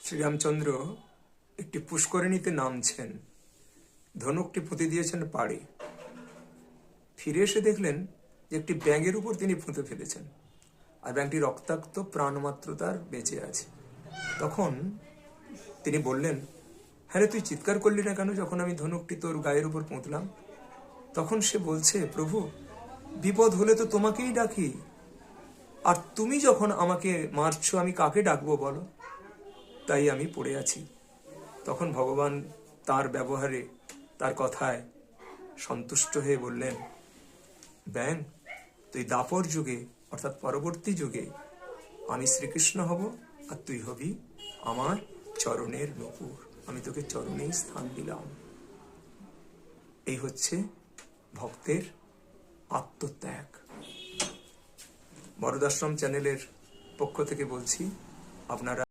শ্রীরামচন্দ্র একটি পুষ্করিণীতে নামছেন, ধনুকটি পুঁতে দিয়েছেন পাড়ে। ফিরে এসে দেখলেন যে একটি ব্যাঙের উপর তিনি পুঁতে ফেলেছেন, আর ব্যাঙটি রক্তাক্ত, প্রাণমাত্র তার বেঁচে আছে। তখন তিনি বললেন, হ্যাঁ রে, তুই চিৎকার করলি না কেন যখন আমি ধনুকটি তোর গায়ের উপর পুঁতলাম? তখন সে বলছে, প্রভু, বিপদ হলে তো তোমাকেই ডাকি, আর তুমি যখন আমাকে মারছো আমি কাকে ডাকবো বলো? তাই আমি পড়ে আছি। তখন ভগবান তার ব্যবহারে, তার কথায় সন্তুষ্ট হয়ে বললেন, ব্যাং, তুই দাপর যুগে অর্থাৎ পরবর্তী যুগে আমি শ্রীকৃষ্ণ হব, আর তুই হবি আমার চরণের নূপুর। আমি তোকে চরণেই স্থান দিলাম। এই হচ্ছে ভক্তের আত্মত্যাগ। বরদাশ্রম চ্যানেলের পক্ষ থেকে বলছি, আপনারা